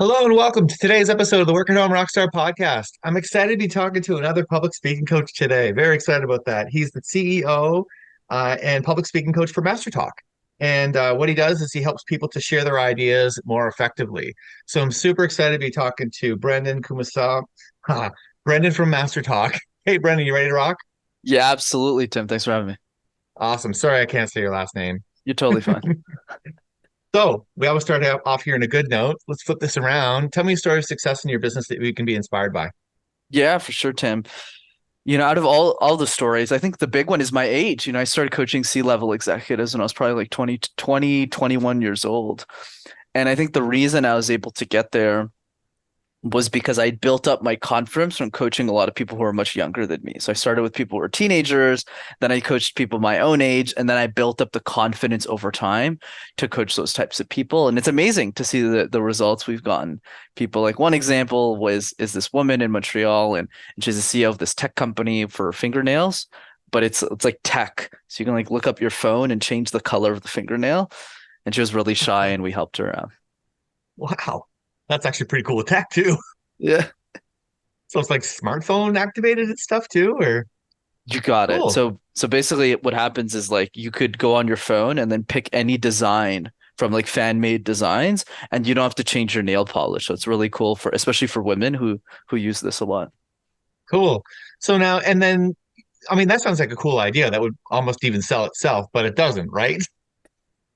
Hello and welcome to today's episode of the Work at Home Rockstar podcast. I'm excited to be talking to another public speaking coach today. Very excited about that. He's the CEO and public speaking coach for MasterTalk. And what he does is he helps people to share their ideas more effectively. So I'm super excited to be talking to Brenden Kumarasamy, Brendan from MasterTalk. Hey, Brendan, you ready to rock? Yeah, absolutely, Tim. Thanks for having me. Awesome. Sorry, I can't say your last name. You're totally fine. So we always start off here in a good note. Let's flip this around. Tell me a story of success in your business that we can be inspired by. Yeah, for sure, Tim. Out of all the stories, I think the big one is my age. I started coaching C-level executives when I was probably like 21 years old. And I think the reason I was able to get there was because I built up my confidence from coaching a lot of people who are much younger than me. So I started with people who were teenagers, then I coached people my own age, and then I built up the confidence over time to coach those types of people. And it's amazing to see the results we've gotten. People like one example is this woman in Montreal, and she's the CEO of this tech company for fingernails, but it's like tech. So you can like look up your phone and change the color of the fingernail. And she was really shy, and we helped her out. Wow. That's actually pretty cool with tech too. Yeah. So it's like smartphone activated and stuff too, or You got it. cool. So basically what happens is like you could go on your phone and then pick any design from like fan-made designs and you don't have to change your nail polish. So it's really cool for especially for women who use this a lot. Cool. So now and then I mean that sounds like a cool idea that would almost even sell itself, but it doesn't, right?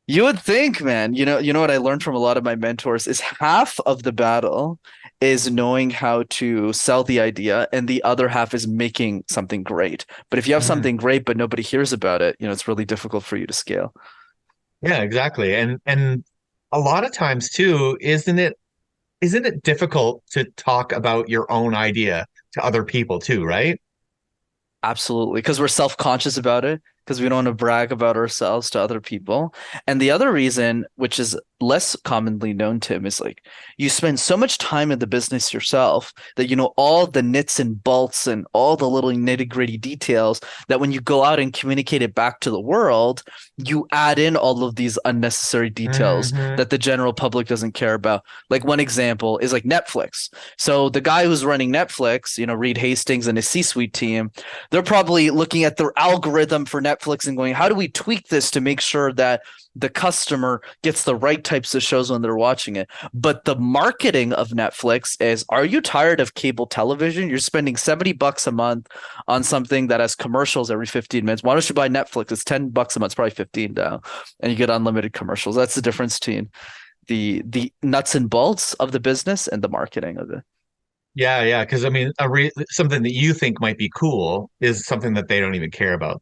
You would think, man, you know what I learned from a lot of my mentors is half of the battle is knowing how to sell the idea and the other half is making something great. But if you have Mhm. something great but nobody hears about it, it's really difficult for you to scale. Yeah, exactly. And a lot of times too, isn't it difficult to talk about your own idea to other people too, right? Absolutely, because we're self-conscious about it, because we don't want to brag about ourselves to other people. And the other reason, which is less commonly known, Tim, is like you spend so much time in the business yourself that you know all the nits and bolts and all the little nitty-gritty details that when you go out and communicate it back to the world, you add in all of these unnecessary details Hmm. that the general public doesn't care about. Like one example is like Netflix. So the guy who's running Netflix, Reed Hastings and his C-suite team, they're probably looking at their algorithm for Netflix and going, how do we tweak this to make sure that the customer gets the right types of shows when they're watching it? But the marketing of Netflix is, are you tired of cable television? You're spending $70 a month on something that has commercials every 15 minutes. Why don't you buy Netflix? It's $10 a month, it's probably 15 now, and you get unlimited commercials. That's the difference between the nuts and bolts of the business and the marketing of it. Yeah, yeah. Because I mean, something that you think might be cool is something that they don't even care about,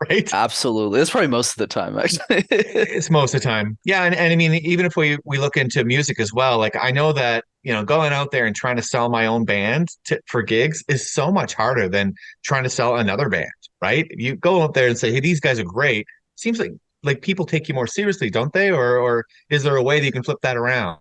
right? Absolutely. That's probably most of the time, actually. It's most of the time. Yeah, and I mean, even if we look into music as well, like I know that, going out there and trying to sell my own band for gigs is so much harder than trying to sell another band, right? You go out there and say, "Hey, these guys are great." Seems like people take you more seriously, don't they? Or is there a way that you can flip that around?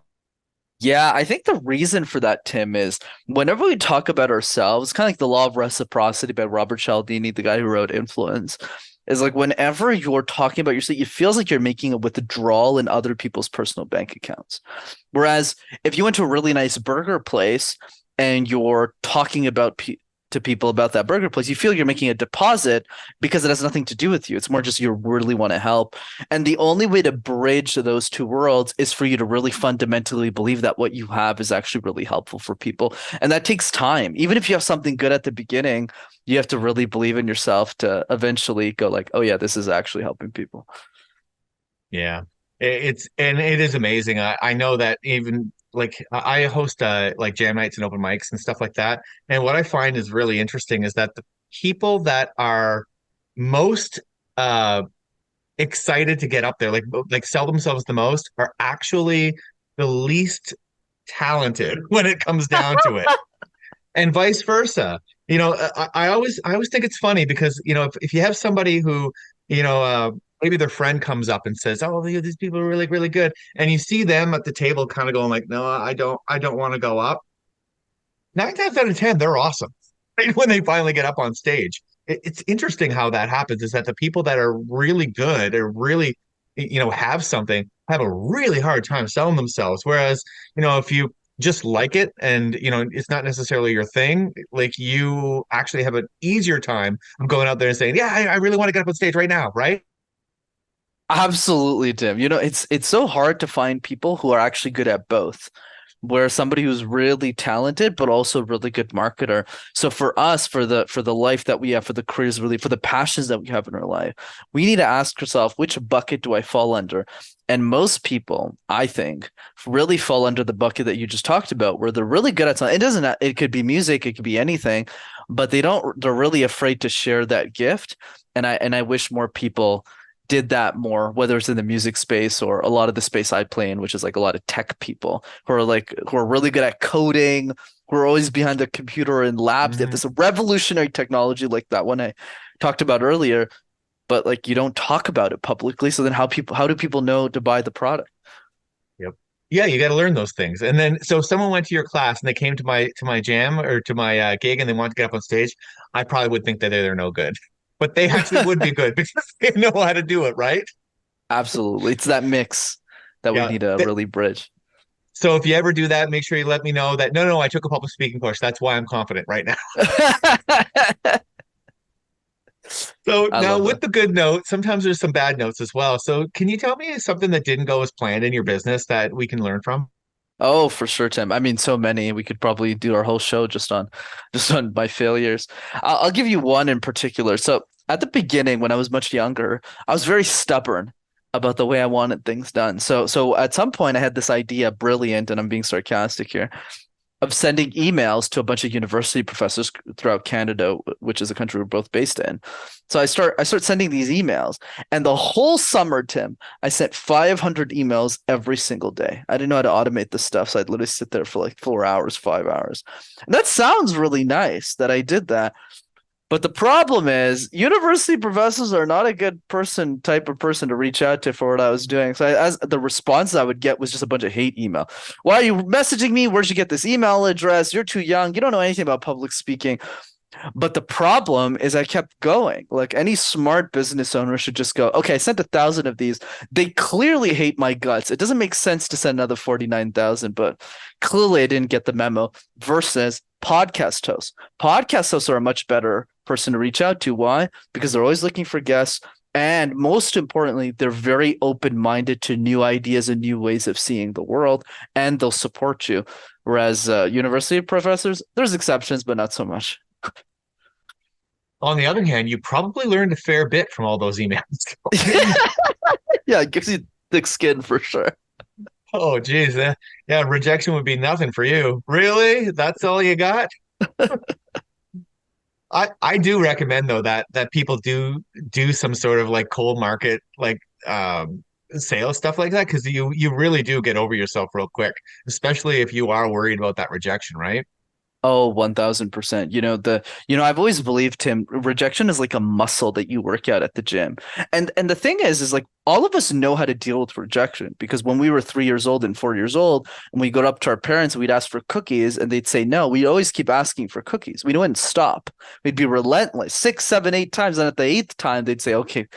Yeah, I think the reason for that, Tim, is whenever we talk about ourselves, kind of like the law of reciprocity by Robert Cialdini, the guy who wrote Influence, is like whenever you're talking about yourself, it feels like you're making a withdrawal in other people's personal bank accounts. Whereas if you went to a really nice burger place and you're talking to people about that burger place, you feel you're making a deposit because it has nothing to do with you. It's more just you really want to help. And the only way to bridge those two worlds is for you to really fundamentally believe that what you have is actually really helpful for people. And that takes time. Even if you have something good at the beginning, you have to really believe in yourself to eventually go like, oh yeah, this is actually helping people. Yeah. It is amazing. I know that even like I host like jam nights and open mics and stuff like that. And what I find is really interesting is that the people that are most uh excited to get up there, like sell themselves the most, are actually the least talented when it comes down to it. And vice versa. I always think it's funny because, if you have somebody who, maybe their friend comes up and says, "Oh, these people are really, really good," and you see them at the table kind of going like, "No, I don't want to go up." 9 times out of 10, they're awesome, right? When they finally get up on stage. It's interesting how that happens, is that the people that are really good or really, have something, have a really hard time selling themselves. Whereas, if you just like it and it's not necessarily your thing, like you actually have an easier time of going out there and saying, yeah, I really want to get up on stage right now, right? Absolutely, Tim. It's so hard to find people who are actually good at both. Where somebody who's really talented but also a really good marketer. So for us, for the life that we have, for the careers really, for the passions that we have in our life, we need to ask ourselves, which bucket do I fall under? And most people, I think, really fall under the bucket that you just talked about, where they're really good at something. It could be music, it could be anything, but they're really afraid to share that gift. And I wish more people did that more, whether it's in the music space or a lot of the space I play in, which is like a lot of tech people who are really good at coding, who are always behind the computer in labs. They have Mhm. this revolutionary technology like that one I talked about earlier, but like you don't talk about it publicly. So then how do people know to buy the product? Yep. Yeah, you got to learn those things. And then, so if someone went to your class and they came to my jam or to my gig and they wanted to get up on stage, I probably would think that they're no good, but they actually would be good because they know how to do it, right? Absolutely. It's that mix that we Yeah. need to really bridge. So if you ever do that, make sure you let me know that no, no, I took a public speaking course. That's why I'm confident right now. So I now love with that. the good note, sometimes there's some bad notes as well. So can you tell me something that didn't go as planned in your business that we can learn from? Oh, for sure, Tim. I mean, so many. We could probably do our whole show just on my failures. I'll give you one in particular. So at the beginning, when I was much younger, I was very stubborn about the way I wanted things done. So at some point, I had this idea, brilliant, and I'm being sarcastic here, of sending emails to a bunch of university professors throughout Canada, which is a country we're both based in. So I start sending these emails, and the whole summer, Tim, I sent 500 emails every single day. I didn't know how to automate this stuff, so I'd literally sit there for like 4 hours, 5 hours. And that sounds really nice that I did that, but the problem is, university professors are not a good type of person to reach out to for what I was doing. So as the response I would get was just a bunch of hate email. Why are you messaging me? Where'd you get this email address? You're too young. You don't know anything about public speaking. But the problem is I kept going. Like any smart business owner should just go, okay, I sent 1,000 of these. They clearly hate my guts. It doesn't make sense to send another 49,000, but clearly I didn't get the memo versus podcast hosts. Podcast hosts are a much better person to reach out to. Why? Because they're always looking for guests. And most importantly, they're very open minded to new ideas and new ways of seeing the world, and they'll support you. Whereas university professors, there's exceptions, but not so much. On the other hand, you probably learned a fair bit from all those emails. Yeah, it gives you thick skin for sure. Oh, geez. Yeah, rejection would be nothing for you. Really? That's all you got? I do recommend though that people do some sort of like cold market like sales stuff like that because you really do get over yourself real quick, especially if you are worried about that rejection, right? Oh, 1000%. I've always believed, Tim, rejection is like a muscle that you work out at the gym. And the thing is like all of us know how to deal with rejection because when we were 3 years old and 4 years old, and we go up to our parents and we'd ask for cookies and they'd say no, we'd always keep asking for cookies. We wouldn't stop. We'd be relentless 6, 7, 8 times. And at the eighth time, they'd say, okay,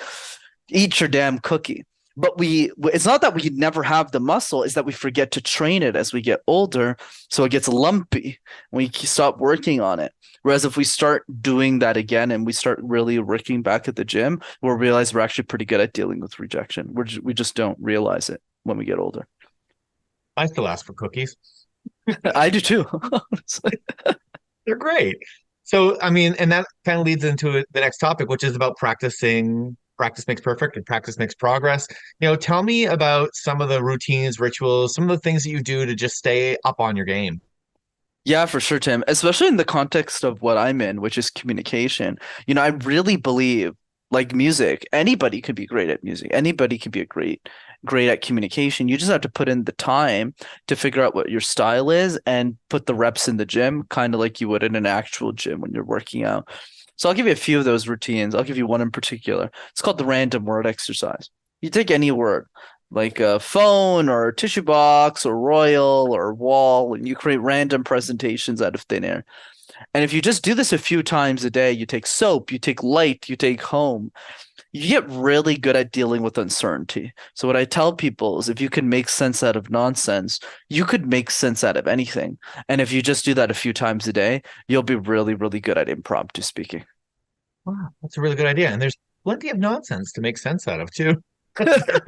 eat your damn cookie. But it's not that we never have the muscle, it's that we forget to train it as we get older. So it gets lumpy. We stop working on it. Whereas if we start doing that again and we start really working back at the gym, we'll realize we're actually pretty good at dealing with rejection. We just don't realize it when we get older. I still ask for cookies. I do too, honestly. They're great. So, I mean, and that kind of leads into the next topic, which is about practicing. Practice makes perfect and practice makes progress. Tell me about some of the routines, rituals, some of the things that you do to just stay up on your game. Yeah, for sure, Tim. Especially in the context of what I'm in, which is communication. I really believe, like music, anybody could be great at music. Anybody could be great at communication. You just have to put in the time to figure out what your style is and put the reps in the gym, kind of like you would in an actual gym when you're working out. So I'll give you a few of those routines. I'll give you one in particular. It's called the random word exercise. You take any word, like a phone or tissue box or royal or wall, and you create random presentations out of thin air. And if you just do this a few times a day, you take soap, you take light, you take home, you get really good at dealing with uncertainty. So what I tell people is if you can make sense out of nonsense, you could make sense out of anything. And if you just do that a few times a day, you'll be really, really good at impromptu speaking. Wow, that's a really good idea. And there's plenty of nonsense to make sense out of too. That's great.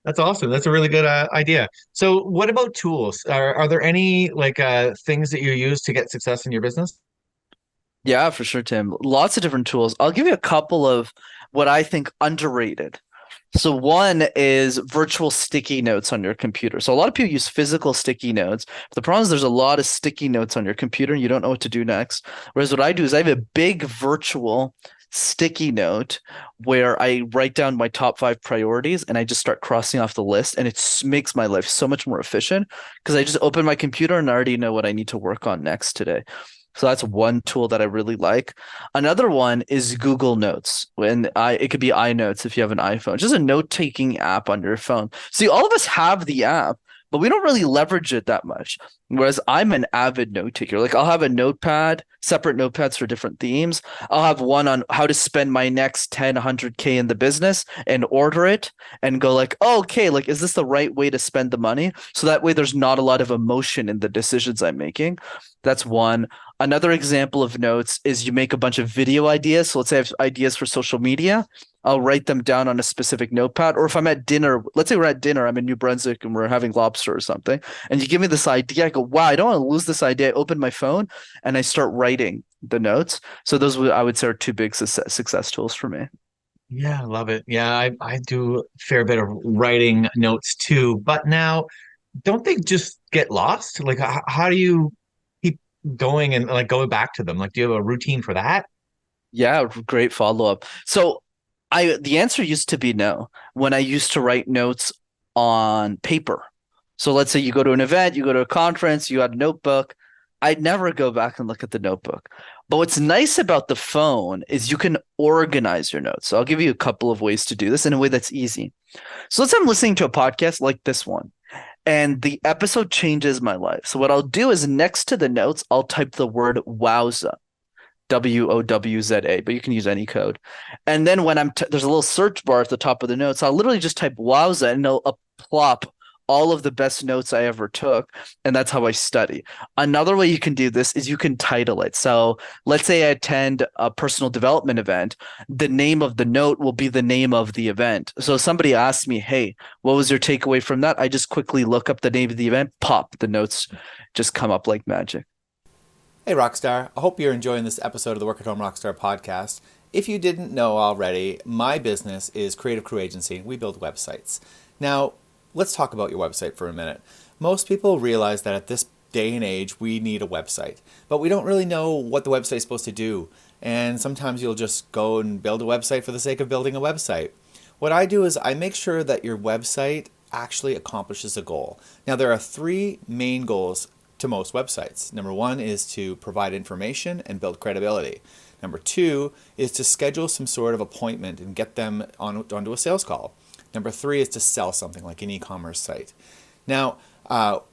That's awesome. That's a really good idea. So, what about tools? Are there any like things that you use to get success in your business? Yeah, for sure, Tim. Lots of different tools. I'll give you a couple of what I think underrated. So one is virtual sticky notes on your computer. So a lot of people use physical sticky notes. But the problem is there's a lot of sticky notes on your computer and you don't know what to do next. Whereas what I do is I have a big virtual sticky note where I write down my top 5 priorities and I just start crossing off the list and it makes my life so much more efficient because I just open my computer and I already know what I need to work on next today. So that's one tool that I really like. Another one is Google Notes. When I it could be iNotes if you have an iPhone, just a note-taking app on your phone. See, all of us have the app, but we don't really leverage it that much. Whereas I'm an avid note taker. Like I'll have a notepad, separate notepads for different themes. I'll have one on how to spend my next 10, 100K in the business and order it and go like, oh, okay, like is this the right way to spend the money? So that way there's not a lot of emotion in the decisions I'm making. That's one. Another example of notes is you make a bunch of video ideas. So let's say I have ideas for social media. I'll write them down on a specific notepad. Or if I'm at dinner, let's say we're at dinner, I'm in New Brunswick and we're having lobster or something, and you give me this idea, I go, wow, I don't want to lose this idea. I open my phone and I start writing the notes. So those I would say are two big success tools for me. Yeah, I love it. Yeah, I do a fair bit of writing notes too. But now, don't they just get lost? Like, how do you keep going and like going back to them? Like, do you have a routine for that? Yeah, great follow up. So the answer used to be no when I used to write notes on paper. So let's say you go to an event, you go to a conference, you got a notebook. I'd never go back and look at the notebook. But what's nice about the phone is you can organize your notes. So I'll give you a couple of ways to do this in a way that's easy. So let's say I'm listening to a podcast like this one, and the episode changes my life. So what I'll do is next to the notes, I'll type the word wowza. WOWZA, but you can use any code. And then when there's a little search bar at the top of the notes, I'll literally just type wowza and it'll plop all of the best notes I ever took. And that's how I study. Another way you can do this is you can title it. So let's say I attend a personal development event. The name of the note will be the name of the event. So if somebody asks me, hey, what was your takeaway from that? I just quickly look up the name of the event, pop, the notes just come up like magic. Hey Rockstar, I hope you're enjoying this episode of the Work at Home Rockstar podcast. If you didn't know already, my business is Creative Crew Agency. We build websites. Now, let's talk about your website for a minute. Most people realize that at this day and age, we need a website, but we don't really know what the website is supposed to do. And sometimes you'll just go and build a website for the sake of building a website. What I do is I make sure that your website actually accomplishes a goal. Now, there are 3 main goals to most websites. Number 1 is to provide information and build credibility. Number 2 is to schedule some sort of appointment and get them onto a sales call. Number 3 is to sell something like an e-commerce site. Now,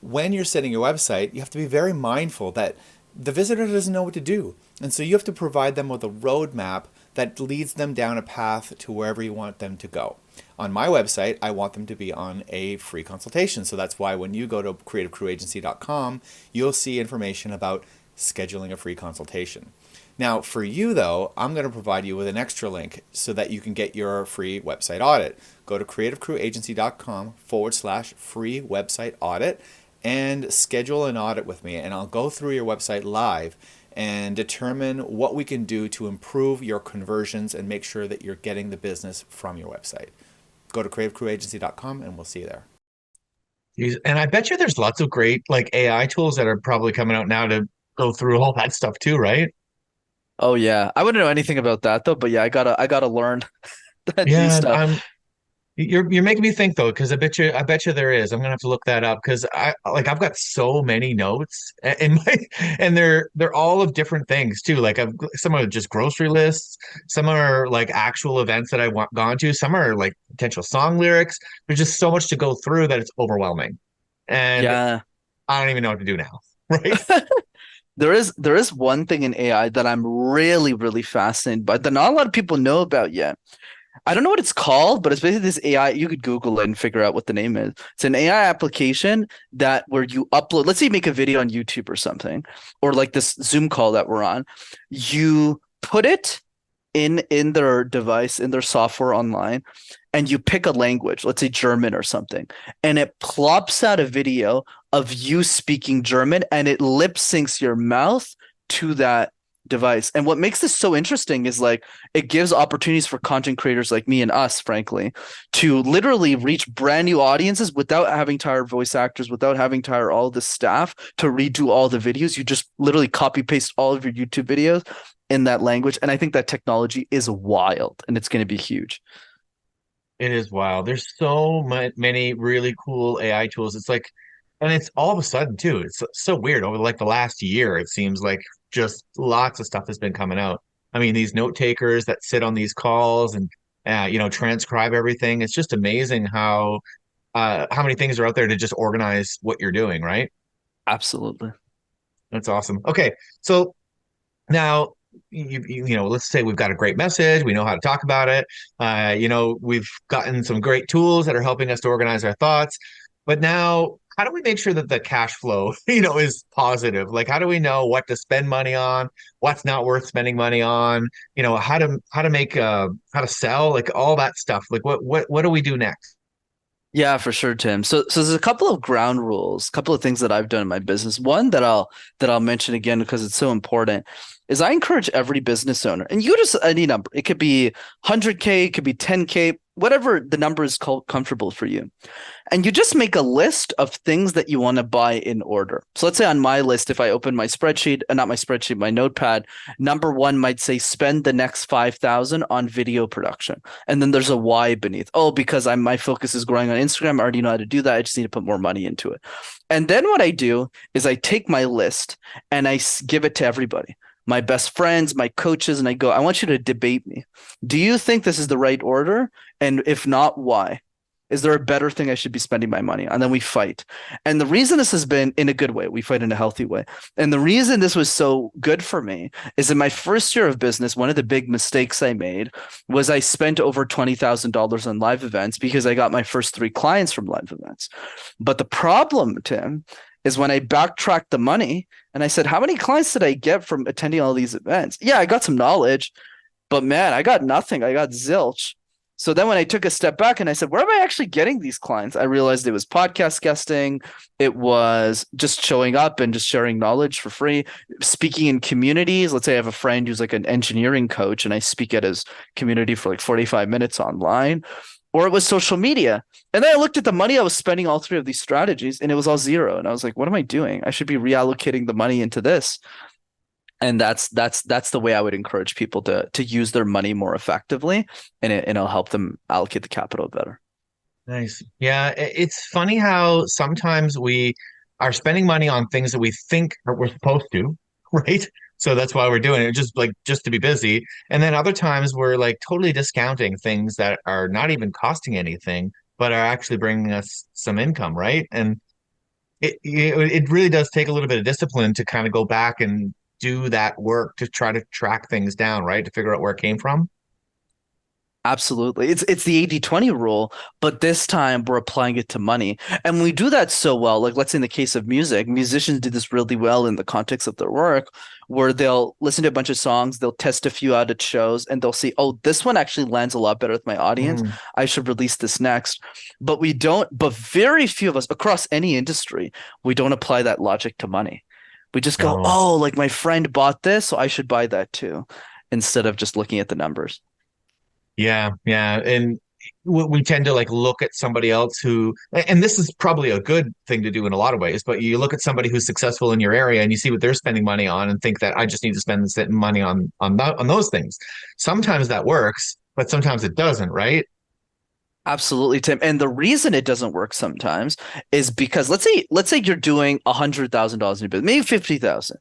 when you're setting your website, you have to be very mindful that the visitor doesn't know what to do. And so you have to provide them with a roadmap that leads them down a path to wherever you want them to go. On my website, I want them to be on a free consultation. So that's why when you go to creativecrewagency.com, you'll see information about scheduling a free consultation. Now, for you though, I'm going to provide you with an extra link so that you can get your free website audit. Go to creativecrewagency.com/free website audit and schedule an audit with me. And I'll go through your website live and determine what we can do to improve your conversions and make sure that you're getting the business from your website. Go to creativecrewagency.com and we'll see you there. Jeez. And I bet you there's lots of great like AI tools that are probably coming out now to go through all that stuff too, right? Oh yeah. I wouldn't know anything about that though, but yeah, I gotta learn that new Yeah, stuff. you're making me think though, because I bet you there is. I'm gonna have to look that up because I've got so many notes in my and they're all of different things too. Like some are just grocery lists, some are like actual events that I want gone to, some are like potential song lyrics. There's just so much to go through that it's overwhelming. And Yeah. I don't even know what to do now. Right? There is one thing in AI that I'm really, really fascinated by that not a lot of people know about yet. I don't know what it's called, but it's basically this AI. You could Google it and figure out what the name is. It's an AI application that where you upload, let's say you make a video on YouTube or something, or like this Zoom call that we're on, you put it in their device, in their software online, and you pick a language, let's say German or something, and it plops out a video of you speaking German and it lip syncs your mouth to that device. And what makes this so interesting is like it gives opportunities for content creators like me and us, frankly, to literally reach brand new audiences without having to hire voice actors, without having to hire all the staff to redo all the videos. You just literally copy paste all of your YouTube videos in that language. And I think that technology is wild and it's going to be huge. It is wild. There's so many really cool AI tools. It's like, and it's all of a sudden too. It's so weird. Over like the last year, it seems like just lots of stuff has been coming out. I mean, these note takers that sit on these calls and transcribe everything. It's just amazing how many things are out there to just organize what you're doing, right? Absolutely. That's awesome. Okay, so now let's say we've got a great message, we know how to talk about it. We've gotten some great tools that are helping us to organize our thoughts. But now, how do we make sure that the cash flow, is positive? Like, how do we know what to spend money on, what's not worth spending money on? How to make how to sell, like all that stuff. Like, what do we do next? Yeah, for sure, Tim. So there's a couple of ground rules, a couple of things that I've done in my business. One that I'll mention again because it's so important is I encourage every business owner, and you just any number. It could be 100K, it could be 10K, whatever the number is comfortable for you. And you just make a list of things that you want to buy in order. So let's say on my list, if I open my spreadsheet, not my spreadsheet, my notepad, number one might say spend the next 5,000 on video production. And then there's a why beneath. Oh, because my focus is growing on Instagram. I already know how to do that. I just need to put more money into it. And then what I do is I take my list and I give it to everybody, my best friends, my coaches, and I go, I want you to debate me. Do you think this is the right order? And if not, why? Is there a better thing I should be spending my money on? And then we fight. And the reason this has been in a good way, we fight in a healthy way. And the reason this was so good for me is in my first year of business, one of the big mistakes I made was I spent over $20,000 on live events because I got my first 3 clients from live events. But the problem, Tim, is when I backtracked the money and I said, how many clients did I get from attending all these events? Yeah, I got some knowledge, but man, I got nothing. I got zilch. So then when I took a step back and I said, where am I actually getting these clients? I realized it was podcast guesting. It was just showing up and just sharing knowledge for free, speaking in communities. Let's say I have a friend who's like an engineering coach and I speak at his community for like 45 minutes online, or it was social media. And then I looked at the money I was spending all 3 of these strategies and it was all zero. And I was like, what am I doing? I should be reallocating the money into this. And that's the way I would encourage people to use their money more effectively, and it'll help them allocate the capital better. Nice. Yeah, it's funny how sometimes we are spending money on things that we think we're supposed to, right? So that's why we're doing it, just to be busy. And then other times we're like totally discounting things that are not even costing anything, but are actually bringing us some income, right? And it really does take a little bit of discipline to kind of go back and do that work to try to track things down, right? To figure out where it came from. Absolutely. It's the 80/20 rule, but this time we're applying it to money. And we do that so well. Like let's say in the case of music, musicians do this really well in the context of their work, where they'll listen to a bunch of songs, they'll test a few out at shows, and they'll see, oh, this one actually lands a lot better with my audience. Mm, I should release this next. But very few of us across any industry, we don't apply that logic to money. We just go, no. oh, like my friend bought this, so I should buy that too, instead of just looking at the numbers. Yeah, yeah. And we tend to like look at somebody else who, and this is probably a good thing to do in a lot of ways, but you look at somebody who's successful in your area and you see what they're spending money on and think that I just need to spend this money on those things. Sometimes that works, but sometimes it doesn't, right? Absolutely, Tim. And the reason it doesn't work sometimes is because let's say you're doing $100,000 in your business, maybe 50,000.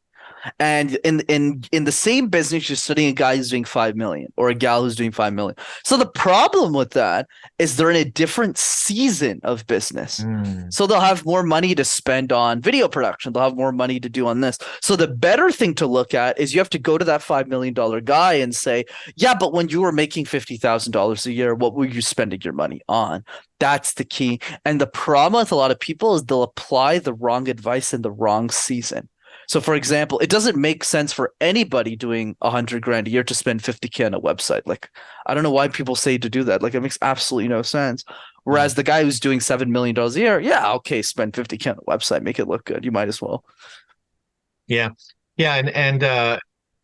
And in the same business, you're studying a guy who's doing 5 million or a gal who's doing 5 million. So the problem with that is they're in a different season of business. Mm. So they'll have more money to spend on video production. They'll have more money to do on this. So the better thing to look at is you have to go to that $5 million guy and say, yeah, but when you were making $50,000 a year, what were you spending your money on? That's the key. And the problem with a lot of people is they'll apply the wrong advice in the wrong season. So, for example, it doesn't make sense for anybody doing 100 grand a year to spend 50K on a website. Like, I don't know why people say to do that. Like, it makes absolutely no sense. Whereas the guy who's doing $7 million a year, yeah, okay, spend 50K on a website, make it look good. You might as well. Yeah. Yeah.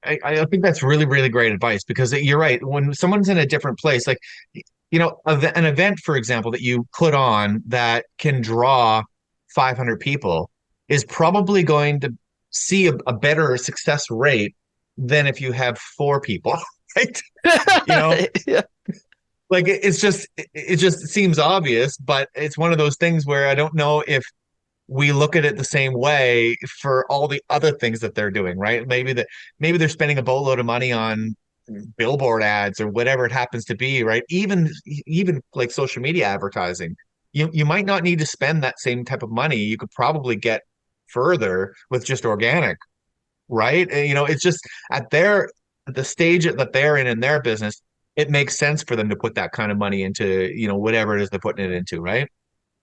I think that's really, really great advice because you're right. When someone's in a different place, like, an event, for example, that you put on that can draw 500 people is probably going to see a better success rate than if you have four people, right? You know, Yeah. like it just seems obvious, but it's one of those things where I don't know if we look at it the same way for all the other things that they're doing, right? Maybe they're spending a boatload of money on billboard ads or whatever it happens to be, right? Even like social media advertising. You might not need to spend that same type of money. You could probably get further with just organic, right? And, it's just at the stage that they're in their business, it makes sense for them to put that kind of money into, whatever it is they're putting it into, right?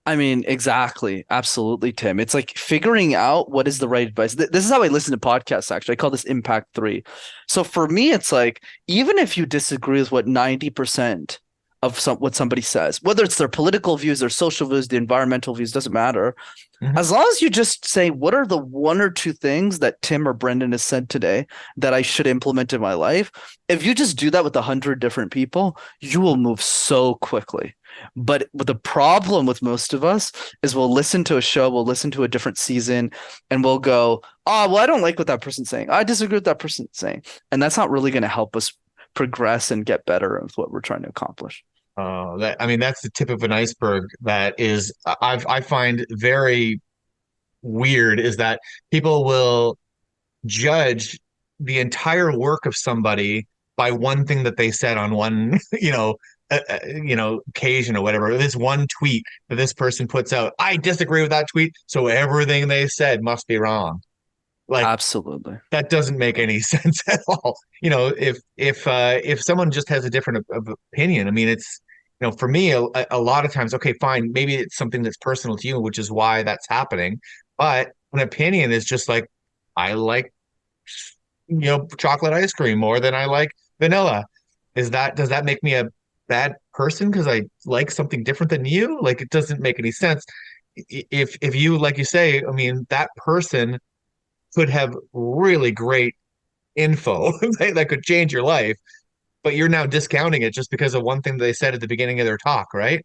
I mean, exactly. Absolutely, Tim. It's like figuring out what is the right advice. This is how I listen to podcasts, actually. I call this Impact 3. So for me, it's like, even if you disagree with what 90% of what somebody says, whether it's their political views, their social views, the environmental views, doesn't matter. Mhm. As long as you just say, what are the one or two things that Tim or Brendan has said today that I should implement in my life? If you just do that with 100 different people, you will move so quickly. But the problem with most of us is we'll listen to a show, we'll listen to a different season, and we'll go, oh, well, I don't like what that person's saying. I disagree with that person saying. And that's not really going to help us progress and get better with what we're trying to accomplish. I mean, that's the tip of an iceberg that is, I find very weird is that people will judge the entire work of somebody by one thing that they said on one, occasion or whatever. This one tweet that this person puts out. I disagree with that tweet, so everything they said must be wrong. Like Absolutely. that doesn't make any sense at all. If someone just has a different opinion, I mean, it's for me a lot of times, okay, fine, maybe it's something that's personal to you, which is why that's happening. But an opinion is just like I like chocolate ice cream more than I like vanilla. Does that make me a bad person because I like something different than you? Like it doesn't make any sense. If you like you say, I mean, that person could have really great info that could change your life, but you're now discounting it just because of one thing they said at the beginning of their talk, right?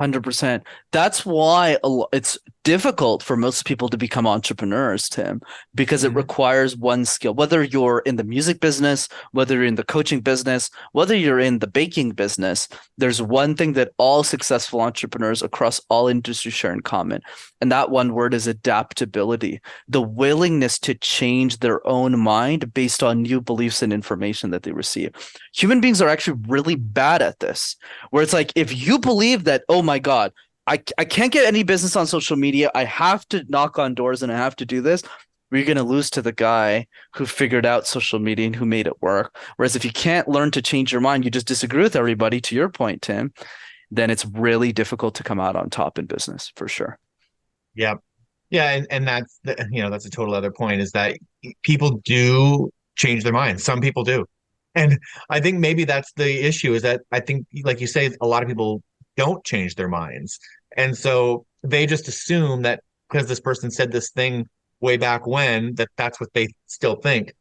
100%. That's why it's difficult for most people to become entrepreneurs, Tim, because it Mhm. requires one skill. Whether you're in the music business, whether you're in the coaching business, whether you're in the baking business, there's one thing that all successful entrepreneurs across all industries share in common. And that one word is adaptability, the willingness to change their own mind based on new beliefs and information that they receive. Human beings are actually really bad at this, where it's like, if you believe that, oh my God, I can't get any business on social media. I have to knock on doors and I have to do this. We're going to lose to the guy who figured out social media and who made it work. Whereas if you can't learn to change your mind, you just disagree with everybody, to your point, Tim, then it's really difficult to come out on top in business for sure. Yeah. Yeah, and that's a total other point is that people do change their minds. Some people do. And I think maybe that's the issue is that I think, like you say, a lot of people don't change their minds. And so they just assume that because this person said this thing way back when, that that's what they still think.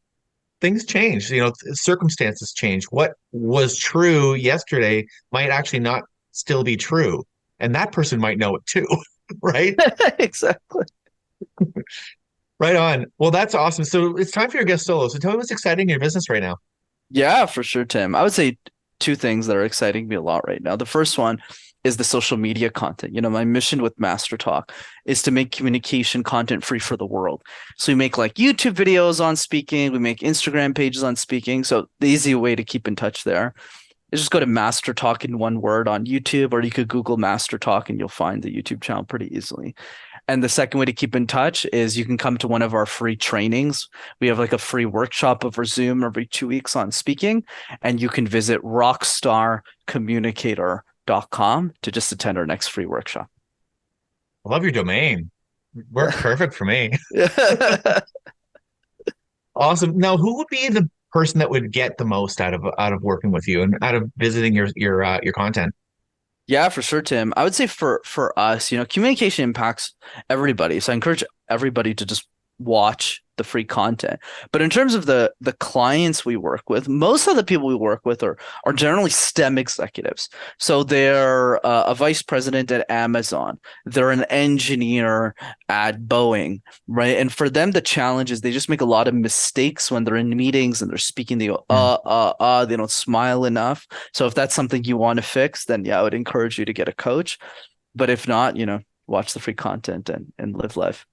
Things change, circumstances change. What was true yesterday might actually not still be true. And that person might know it too, right? Exactly. Right on. Well, that's awesome. So it's time for your guest solo. So tell me what's exciting in your business right now. Yeah, for sure, Tim. I would say two things that are exciting me a lot right now. The first one is the social media content. My mission with MasterTalk is to make communication content free for the world. So we make like YouTube videos on speaking, we make Instagram pages on speaking. So the easy way to keep in touch there is just go to MasterTalk in one word on YouTube, or you could Google MasterTalk and you'll find the YouTube channel pretty easily. And the second way to keep in touch is you can come to one of our free trainings. We have like a free workshop over Zoom every 2 weeks on speaking, and you can visit rockstarcommunicator.com to just attend our next free workshop. I love your domain. Works perfect for me. Awesome. Now, who would be the person that would get the most out of working with you and out of visiting your content? Yeah, for sure, Tim. I would say for us, communication impacts everybody. So I encourage everybody to just watch the free content. But in terms of the clients we work with, most of the people we work with are generally STEM executives. So they're a vice president at Amazon, they're an engineer at Boeing, right? And for them, the challenge is they just make a lot of mistakes when they're in meetings and they're speaking. They go, they don't smile enough. So if that's something you want to fix, then yeah, I would encourage you to get a coach. But if not, watch the free content and live life.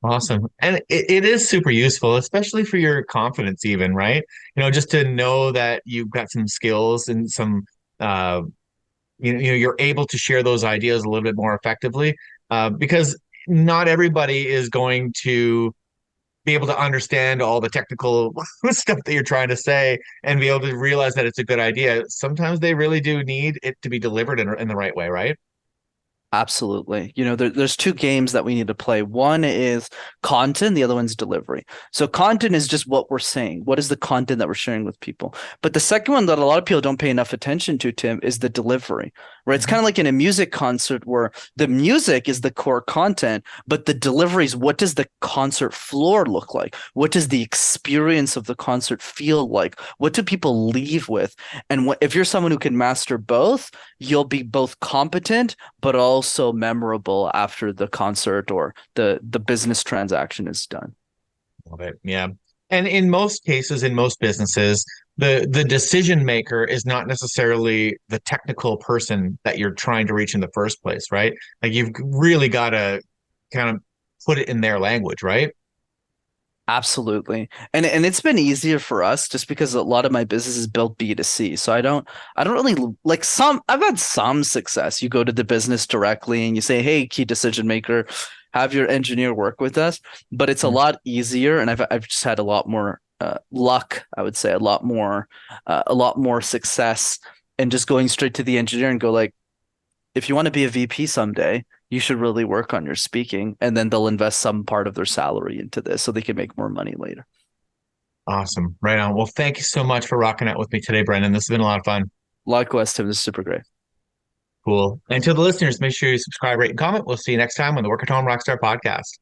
Awesome. And it is super useful, especially for your confidence even, right? Just to know that you've got some skills and some uh you're able to share those ideas a little bit more effectively. Because not everybody is going to be able to understand all the technical stuff that you're trying to say and be able to realize that it's a good idea. Sometimes they really do need it to be delivered in the right way, right? Absolutely. There's two games that we need to play. One is content, the other one's delivery. So content is just what we're saying. What is the content that we're sharing with people? But the second one that a lot of people don't pay enough attention to, Tim, is the delivery, right? It's kind of like in a music concert where the music is the core content, but the delivery is what does the concert floor look like? What does the experience of the concert feel like? What do people leave with? And if you're someone who can master both, you'll be both competent, but also memorable after the concert or the business transaction is done. Love it. Yeah. And in most cases, in most businesses, the decision maker is not necessarily the technical person that you're trying to reach in the first place, right? Like you've really got to kind of put it in their language, right? Absolutely. And it's been easier for us just because a lot of my business is built B2C. So I don't really like I've had some success. You go to the business directly and you say, "Hey, key decision maker, have your engineer work with us." But it's a Mm. lot easier, and I've just had a lot more luck, I would say, a lot more success and just going straight to the engineer and go like, if you want to be a VP someday, you should really work on your speaking, and then they'll invest some part of their salary into this so they can make more money later. Awesome. Right on. Well, thank you so much for rocking out with me today, Brendan. This has been a lot of fun. Likewise, Tim, this is super great. Cool. And to the listeners, make sure you subscribe, rate, and comment. We'll see you next time on the Work at Home Rockstar podcast.